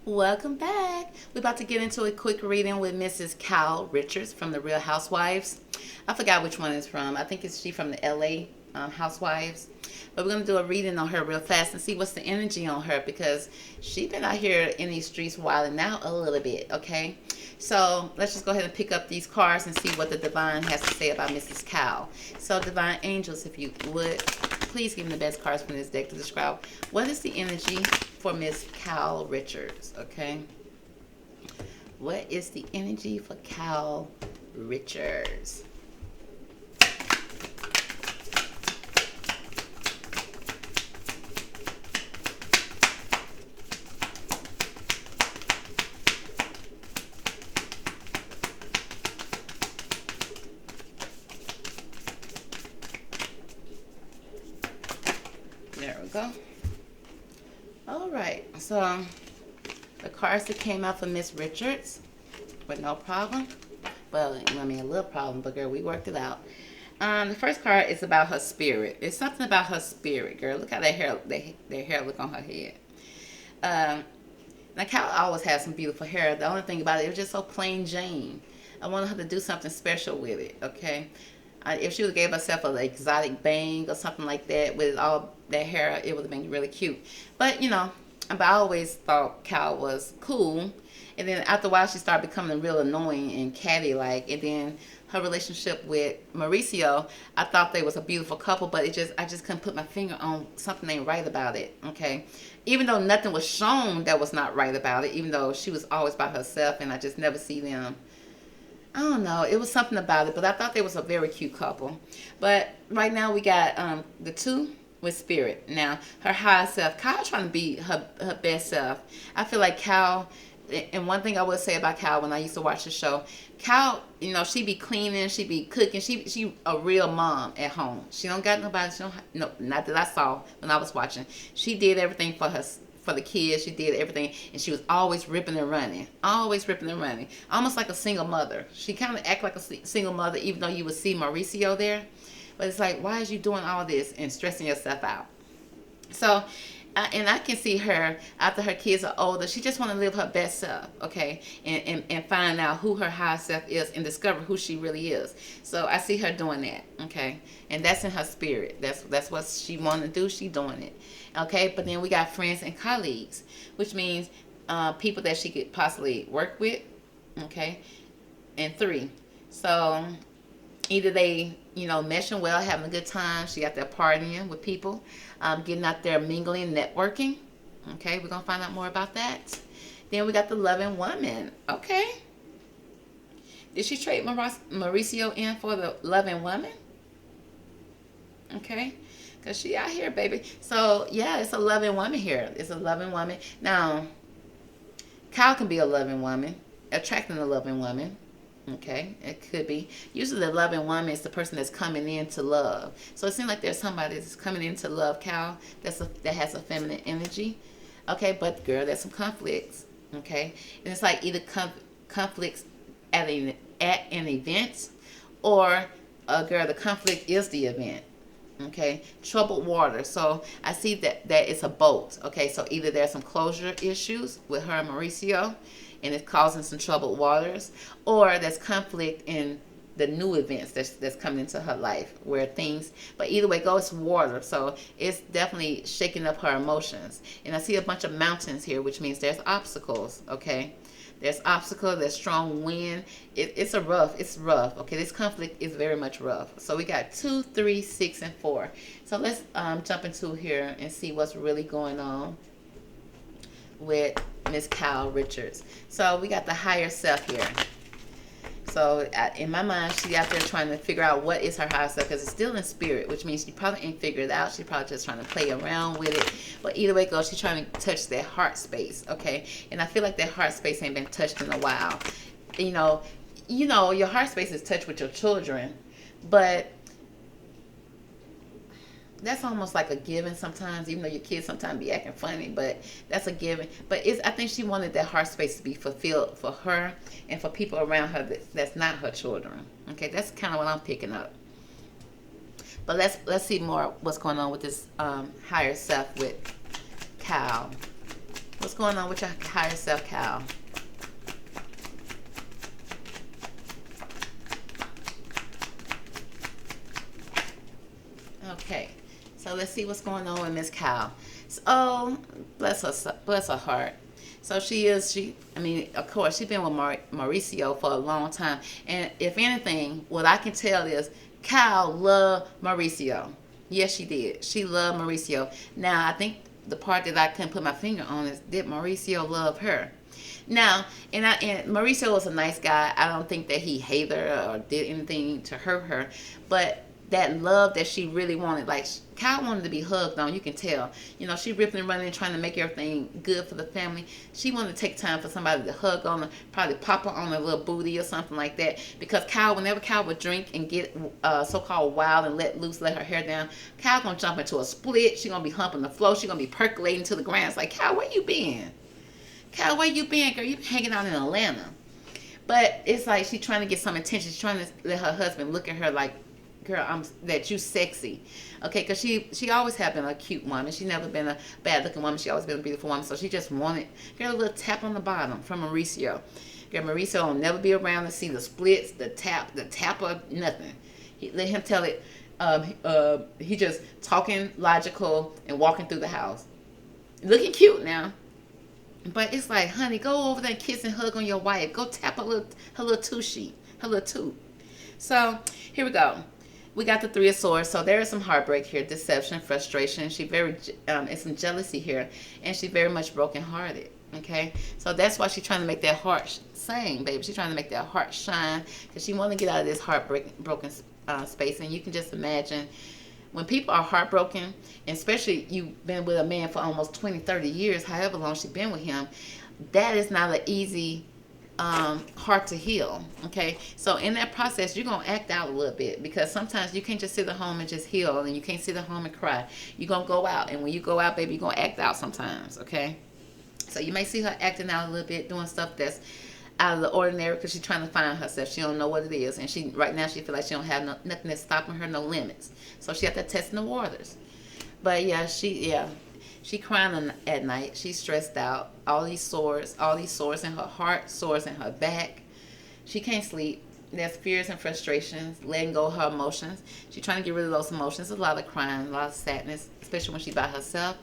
Welcome back. We're about to get into a quick reading with Mrs. Cal Richards from the Real Housewives. I forgot which one it's from. I think it's she from the LA Housewives. But we're going to do a reading on her real fast and see what's the energy on her because she's been out here in these streets wilding out a little bit, okay? So let's just go ahead and pick up these cards and see what the Divine has to say about Mrs. Cal. So Divine Angels, if you would, please give me the best cards from this deck to describe what is the energy for Miss Cal Richards, okay? What is the energy for Cal Richards? There we go. All right, so the cards that came out for Miss Richards with no problem. Well, I mean, a little problem, but girl, we worked it out. The first card is about her spirit. It's something about her spirit, girl. Look how that hair, their hair look on her head. Now, Cal always has some beautiful hair. The only thing about it was just so plain Jane. I wanted her to do something special with it, okay? If she would have gave herself an exotic bang or something like that with all that hair, it would have been really cute. But, you know, but I always thought Cal was cool. And then after a while, she started becoming real annoying and catty-like. And then her relationship with Mauricio, I thought they was a beautiful couple, but I just couldn't put my finger on something ain't right about it, okay? Even though nothing was shown that was not right about it, even though she was always by herself and I just never see them. I don't know. It was something about it, but I thought they was a very cute couple. But right now we got the two with spirit. Now, her high self, Kyle trying to be her best self. I feel like Cal, and one thing I would say about Cal when I used to watch the show, Cal, you know, she be cleaning, she be cooking, she a real mom at home. She don't got nobody, she don't, no, not that I saw when I was watching. She did everything for the kids. She did everything, and she was always ripping and running, almost like a single mother. She kind of act like a single mother, even though you would see Mauricio there. But it's like, why is you doing all this and stressing yourself out? So, and I can see her after her kids are older. She just want to live her best self, okay, and find out who her high self is and discover who she really is. So I see her doing that, okay, and that's in her spirit. That's what she want to do. She doing it, okay. But then we got friends and colleagues, which means people that she could possibly work with, okay, and three. So either they, you know, meshing well, having a good time. She got there partying with people, getting out there mingling, networking. Okay, we're going to find out more about that. Then we got the loving woman. Okay. Did she trade Mauricio in for the loving woman? Okay. Because she out here, baby. So, yeah, it's a loving woman here. It's a loving woman. Now, Kyle can be a loving woman, attracting a loving woman. Okay, it could be. Usually the loving woman is the person that's coming into love. So it seems like there's somebody that's coming into love, Cal, that has a feminine energy. Okay, but girl, there's some conflicts. Okay, and it's like either conflicts at an event, or girl, the conflict is the event. Okay, troubled water. So I see that it's a boat. Okay, so either there's some closure issues with her and Mauricio, and it's causing some troubled waters, or there's conflict in the new events that's coming into her life where things, but either way go, it's water, so it's definitely shaking up her emotions. And I see a bunch of mountains here, which means there's obstacles, okay? There's obstacles, there's strong wind. It's rough, okay? This conflict is very much rough. So we got 2, 3, 6, and 4. So let's jump into here and see what's really going on with Miss Cal Richards. So we got the higher self here. So in my mind, she's out there trying to figure out what is her higher self, because it's still in spirit, which means she probably ain't figured it out. She's probably just trying to play around with it. But either way it goes, she's trying to touch that heart space, okay? And I feel like that heart space ain't been touched in a while. You know, your heart space is touched with your children, but that's almost like a given sometimes, even though your kids sometimes be acting funny, but that's a given. But I think she wanted that heart space to be fulfilled for her and for people around her that's not her children. Okay, that's kind of what I'm picking up. But let's see more what's going on with this higher self with Cal. what's going on with your higher self, Cal. Okay, so let's see what's going on with Miss Cal. So, bless her heart. So I mean, of course, she's been with Mauricio for a long time. And if anything, what I can tell is Cal loved Mauricio. Yes, she did. She loved Mauricio. Now, I think the part that I couldn't put my finger on is, did Mauricio love her? Now, and Mauricio was a nice guy. I don't think that he hated her or did anything to hurt her. But that love that she really wanted, like Kyle wanted to be hugged on, you can tell. You know, she ripping and running, trying to make everything good for the family. She wanted to take time for somebody to hug on her, probably pop her on her little booty or something like that. Because Kyle, whenever Kyle would drink and get so-called wild and let loose, let her hair down, Kyle gonna jump into a split. She gonna be humping the floor. She gonna be percolating to the ground. It's like, Kyle, where you been? Kyle, where you been, girl? You been hanging out in Atlanta. But it's like she's trying to get some attention. She's trying to let her husband look at her like, girl, that you sexy. Okay, because she always have been a cute woman. She never been a bad looking woman. She always been a beautiful woman. So she just wanted, girl, a little tap on the bottom from Mauricio. Girl, Mauricio will never be around to see the splits, the tap or nothing. Let him tell it. He just talking logical and walking through the house. Looking cute now. But it's like, honey, go over there and kiss and hug on your wife. Go tap her little tushy, her little toot. So here we go. We got the Three of Swords. So there is some heartbreak here, deception, frustration. She and some jealousy here, and she's very much brokenhearted. Okay, so that's why she's trying to make that heart sing, baby. She's trying to make that heart shine because she want to get out of this broken space. And you can just imagine when people are heartbroken, and especially you've been with a man for almost 20, 30 years, however long she's been with him, that is not an easy heart to heal. Okay, so in that process you're gonna act out a little bit because sometimes you can't just sit at home and just heal, and you can't sit at home and cry. You're gonna go out, and when you go out, baby, you're gonna act out sometimes. Okay, so you may see her acting out a little bit, doing stuff that's out of the ordinary because she's trying to find herself. She don't know what it is, and she right now she feel like she don't have nothing that's stopping her, no limits. So she have to test the waters. But yeah, she crying at night. She's stressed out. All these sores in her heart, sores in her back. She can't sleep. There's fears and frustrations, letting go of her emotions. She's trying to get rid of those emotions. A lot of crying, a lot of sadness, especially when she's by herself.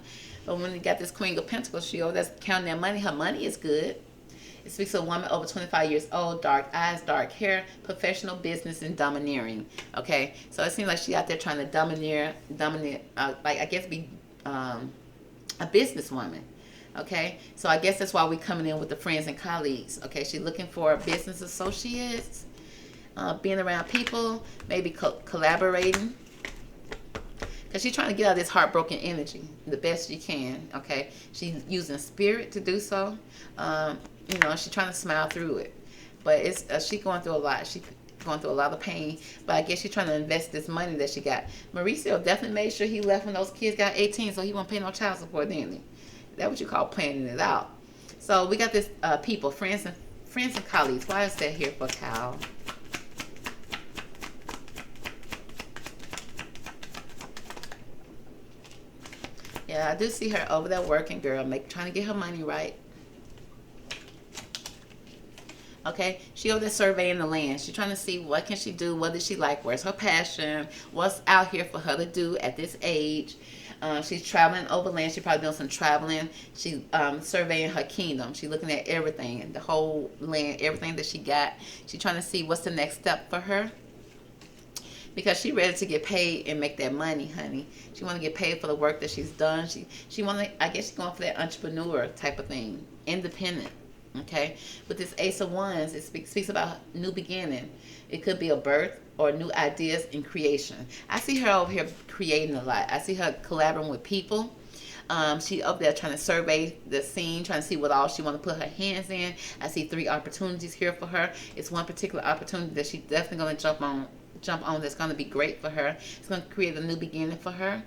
But when you got this Queen of Pentacles, she over there counting that money. Her money is good. It speaks of a woman over 25 years old, dark eyes, dark hair, professional, business, and domineering. Okay, so it seems like she out there trying to dominate, like I guess be a businesswoman. Okay, so I guess that's why we're coming in with the friends and colleagues. Okay, she's looking for business associates, being around people, maybe collaborating, because she's trying to get out of this heartbroken energy the best she can. Okay, she's using spirit to do so. You know, she's trying to smile through it, but it's she's going through a lot. She's going through a lot of pain, but I guess she's trying to invest this money that she got. Mauricio definitely made sure he left when those kids got 18, so he won't pay no child support, didn't he? That's what you call planning it out. So we got this people, friends and colleagues. Why is that here for Cal? Yeah, I do see her over there working, girl, trying to get her money right. Okay, she over there surveying the land. She's trying to see what can she do, what does she like, where's her passion, what's out here for her to do at this age. She's traveling overland. She's probably doing some traveling. She's surveying her kingdom. She's looking at everything, the whole land, everything that she got. She's trying to see what's the next step for her, because she's ready to get paid and make that money, honey. She want to get paid for the work that she's done. She want to, I guess she's going for that entrepreneur type of thing, independent. Okay, with this Ace of Wands, it speaks about new beginning. It could be a birth or new ideas and creation. I see her over here creating a lot. I see her collaborating with people. She up there trying to survey the scene, trying to see what all she want to put her hands in. I see 3 opportunities here for her. It's one particular opportunity that she's definitely going to jump on that's going to be great for her. It's going to create a new beginning for her.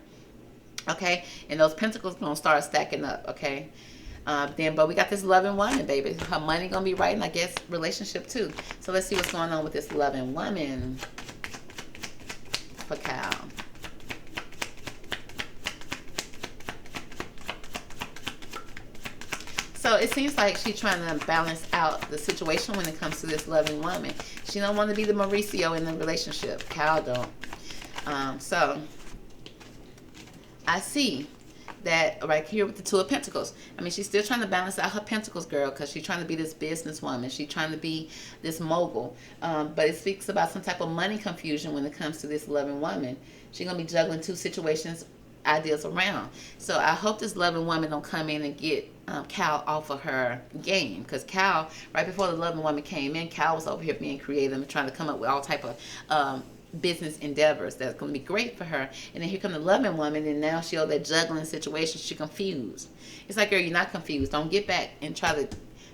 Okay, and those pentacles going to start stacking up. Okay. But we got this loving woman, baby. Her money gonna be right, and I guess relationship too. So let's see what's going on with this loving woman for Cal. So it seems like she's trying to balance out the situation when it comes to this loving woman. She don't want to be the Mauricio in the relationship. Cal don't. So I see that right here with the Two of Pentacles. I mean, she's still trying to balance out her pentacles, girl, because she's trying to be this businesswoman. She's trying to be this mogul. But it speaks about some type of money confusion when it comes to this loving woman. She's going to be juggling two situations, ideas around. So I hope this loving woman don't come in and get Cal off of her game. Because Cal, right before the loving woman came in, Cal was over here being creative and trying to come up with all type of business endeavors that's going to be great for her. And then here come the loving woman, and now she that juggling situation. She confused. It's like, girl, you're not confused. Don't get back and try to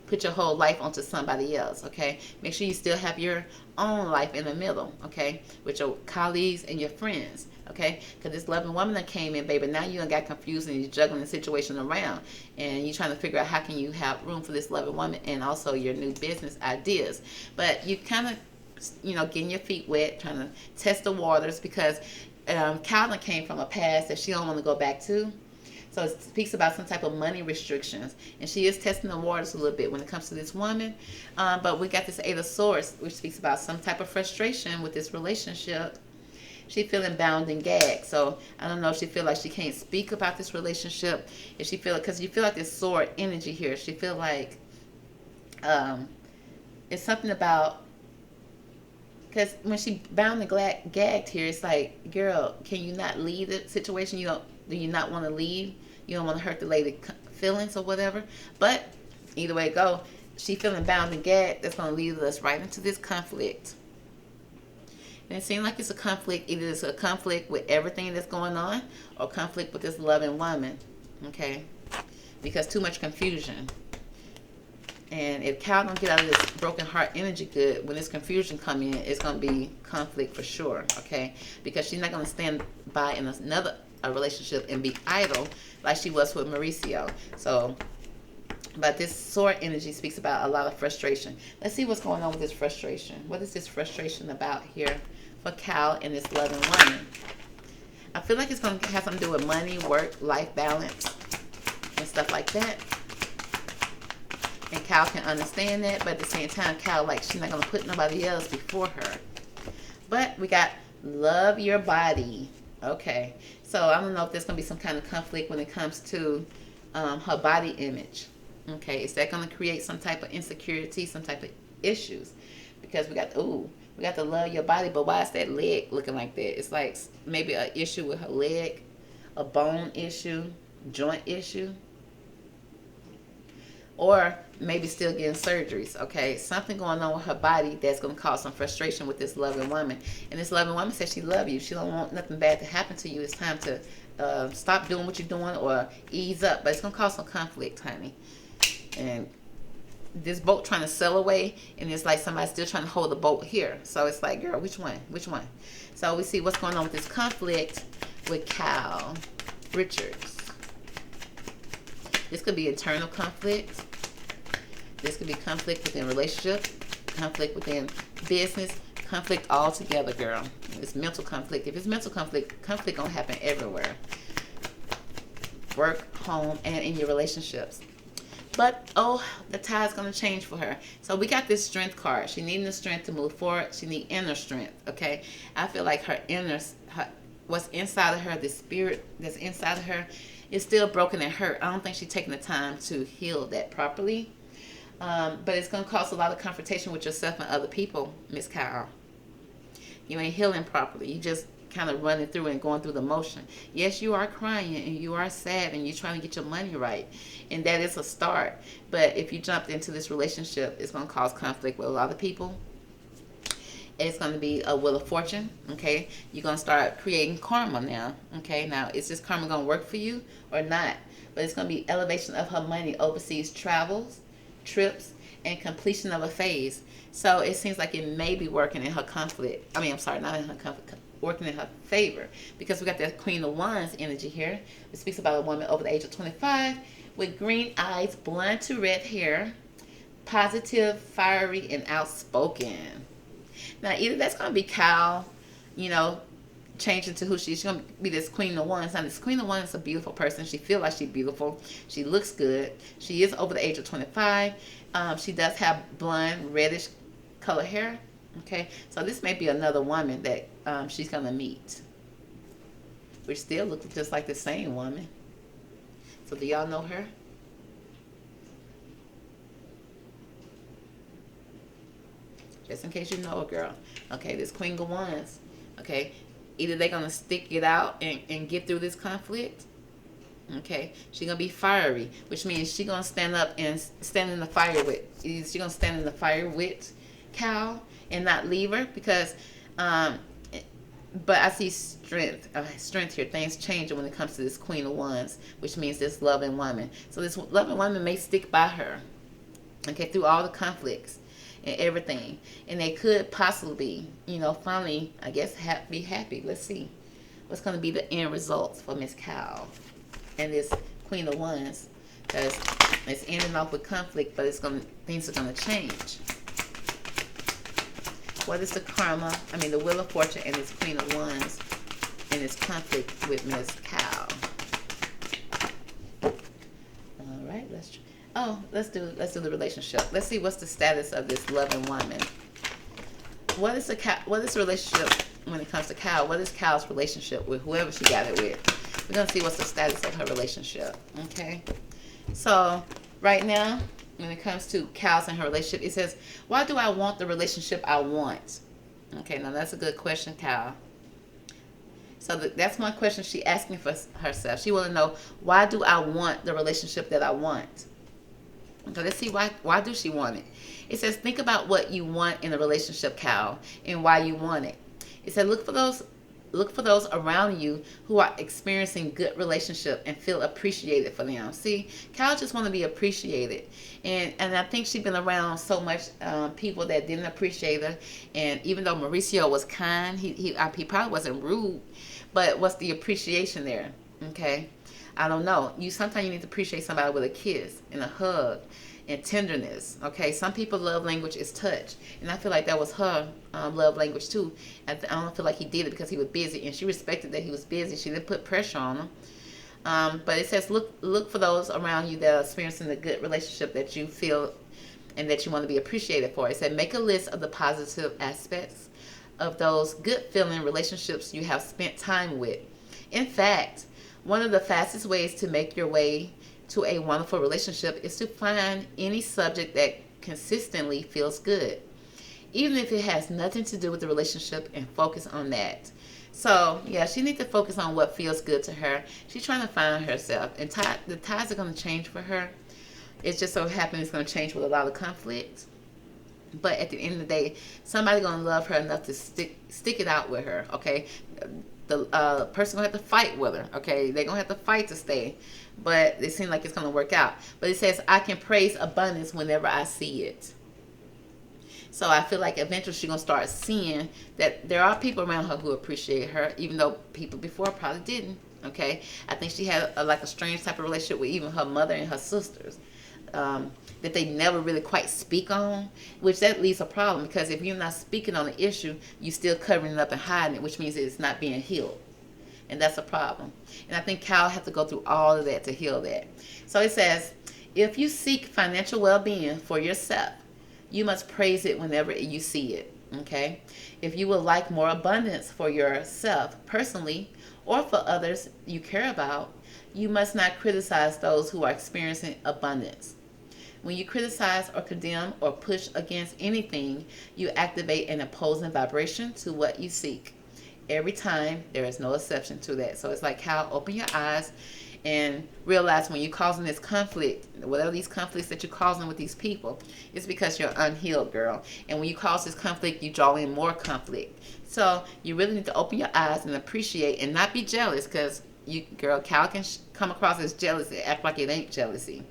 put your whole life onto somebody else, okay? Make sure you still have your own life in the middle, okay? With your colleagues and your friends, okay? Because this loving woman that came in, baby, now you done got confused and you're juggling the situation around. And you're trying to figure out how can you have room for this loving woman and also your new business ideas. But you kind of, getting your feet wet, trying to test the waters, because Calvin came from a past that she don't want to go back to. So it speaks about some type of money restrictions, and she is testing the waters a little bit when it comes to this woman. But we got this Eight of Swords, which speaks about some type of frustration with this relationship. She feeling bound and gagged. So I don't know if she feel like she can't speak about this relationship. If she feel, because you feel like this sword energy here. She feel like it's something about, because when she bound and gagged here, it's like, girl, can you not leave the situation? Do you not want to leave? You don't want to hurt the lady feelings or whatever. But either way it go, she feeling bound and gagged. That's going to lead us right into this conflict. And it seems like it's a conflict. Either it's a conflict with everything that's going on, or conflict with this loving woman. Okay? Because too much confusion. And if Cal don't get out of this broken heart energy good, when this confusion come in, it's going to be conflict for sure, okay? Because she's not going to stand by in another relationship and be idle like she was with Mauricio. So, but this sword energy speaks about a lot of frustration. Let's see what's going on with this frustration. What is this frustration about here for Cal and this loving woman? I feel like it's going to have something to do with money, work, life balance, and stuff like that. And Cal can understand that, but at the same time, Cal, like, she's not going to put nobody else before her. But we got love your body. Okay. So I don't know if there's going to be some kind of conflict when it comes to her body image. Okay. Is that going to create some type of insecurity, some type of issues? Because we got the love your body, but why is that leg looking like that? It's like maybe an issue with her leg, a bone issue, joint issue. Or maybe still getting surgeries, okay? Something going on with her body that's going to cause some frustration with this loving woman. And this loving woman says she loves you. She don't want nothing bad to happen to you. It's time to stop doing what you're doing or ease up. But it's going to cause some conflict, honey. And this boat trying to sail away, and it's like somebody still trying to hold the boat here. So it's like, girl, which one? Which one? So we see what's going on with this conflict with Cal Richards. This could be internal conflict. This could be conflict within relationship, conflict within business, conflict all together, girl. It's mental conflict. If it's mental conflict, conflict gonna happen everywhere. Work, home, and in your relationships. But, oh, the tide's gonna change for her. So we got this strength card. She needing the strength to move forward. She need inner strength, okay? I feel like what's inside of her, the spirit that's inside of her, is still broken and hurt. I don't think she's taking the time to heal that properly. But it's going to cause a lot of confrontation with yourself and other people, Miss Kyle. You ain't healing properly. You just kind of running through and going through the motion. Yes, you are crying and you are sad and you're trying to get your money right. And that is a start. But if you jumped into this relationship, it's going to cause conflict with a lot of people. It's going to be a wheel of fortune, okay? You're going to start creating karma now, okay? Now, is this karma going to work for you or not? But it's going to be elevation of her money, overseas travels, trips, and completion of a phase. So it seems like it may be working in her conflict. I mean, I'm sorry, not in her conflict, working in her favor. Because we got that Queen of Wands energy here. It speaks about a woman over the age of 25 with green eyes, blonde to red hair, positive, fiery, and outspoken. Now, either that's going to be Kyle, change into who she's gonna be, this Queen of Wands. Now this Queen of Wands is a beautiful person. She feels like she's beautiful. She looks good. She is over the age of 25. She does have blonde, reddish color hair. Okay, so this may be another woman that she's gonna meet, which still looks just like the same woman. So do y'all know her? Just in case you know a girl. Okay, this Queen of Wands. Okay, either they're going to stick it out and get through this conflict. Okay, she's going to be fiery, which means she's going to stand up and stand in the fire with, she's going to stand in the fire with Cal and not leave her, because, but I see strength here. Things changing when it comes to this Queen of Wands, which means this loving woman. So this loving woman may stick by her, okay, through all the conflicts and everything, and they could possibly, you know, finally, I guess, be happy. Let's see what's going to be the end results for Miss Cal and this Queen of Wands, because it's ending off with conflict, but things are going to change. What is the karma? I mean, the Wheel of Fortune and this Queen of Wands and this conflict with Miss Cal. All right, let's try. Oh, let's do the relationship. Let's see what's the status of this loving woman. What is the relationship when it comes to Cal? What is Cal's relationship with whoever she got it with? We're gonna see what's the status of her relationship. Okay. So right now, when it comes to Cal's and her relationship, it says, "Why do I want the relationship I want?" Okay, now that's a good question, Cal. So that's one question she's asking for herself. She want to know, why do I want the relationship that I want? Okay, let's see why do she want it. It says, think about what you want in a relationship, Cal, and why you want it. It said, look for those around you who are experiencing good relationship and feel appreciated for them. See, Cal just want to be appreciated, and I think she's been around so much people that didn't appreciate her. And even though Mauricio was kind, he probably wasn't rude, but what's the appreciation there? Okay, I don't know. Sometimes you need to appreciate somebody with a kiss and a hug and tenderness. Okay, some people's love language is touch, and I feel like that was her love language too. I don't feel like he did it because he was busy, and she respected that he was busy. She didn't put pressure on him. But it says look for those around you that are experiencing the good relationship that you feel and that you want to be appreciated for. It said make a list of the positive aspects of those good feeling relationships you have spent time with. In fact, one of the fastest ways to make your way to a wonderful relationship is to find any subject that consistently feels good, even if it has nothing to do with the relationship, and focus on that. So yeah, she needs to focus on what feels good to her. She's trying to find herself, and the tides are going to change for her. It just so happens it's going to change with a lot of conflict, but at the end of the day, somebody's going to love her enough to stick it out with her. Okay, the person gonna have to fight with her. Okay, they're gonna have to fight to stay, but it seems like it's gonna work out. But it says, I can praise abundance whenever I see it. So I feel like eventually she's gonna start seeing that there are people around her who appreciate her, even though people before probably didn't. Okay, I think she had like a strange type of relationship with even her mother and her sisters, that they never really quite speak on, which that leaves a problem, because if you're not speaking on the issue, you're still covering it up and hiding it, which means it's not being healed, and that's a problem. And I think Cal has to go through all of that to heal that. So it says, if you seek financial well-being for yourself, you must praise it whenever you see it. Okay, if you would like more abundance for yourself personally or for others you care about, you must not criticize those who are experiencing abundance. When you criticize or condemn or push against anything, you activate an opposing vibration to what you seek. Every time, there is no exception to that. So it's like, Cal, open your eyes and realize when you're causing this conflict, whatever these conflicts that you're causing with these people, it's because you're unhealed, girl. And when you cause this conflict, you draw in more conflict. So you really need to open your eyes and appreciate and not be jealous, because Cal can come across as jealous and act like it ain't jealousy.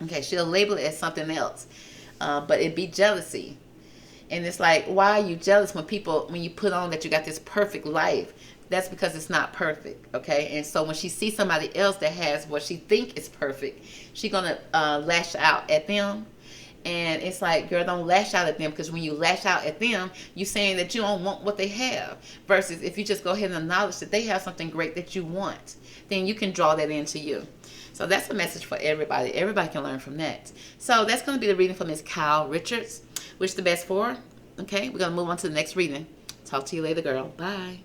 Okay, she'll label it as something else, but it'd be jealousy. And it's like, why are you jealous when you put on that you got this perfect life? That's because it's not perfect, okay? And so when she sees somebody else that has what she think is perfect, she's going to lash out at them And it's like, girl, don't lash out at them, because when you lash out at them, you saying that you don't want what they have. Versus if you just go ahead and acknowledge that they have something great that you want, then you can draw that into you. So that's a message for everybody. Everybody can learn from that. So that's going to be the reading for Miss Kyle Richards. Wish the best for her. Okay, we're going to move on to the next reading. Talk to you later, girl. Bye.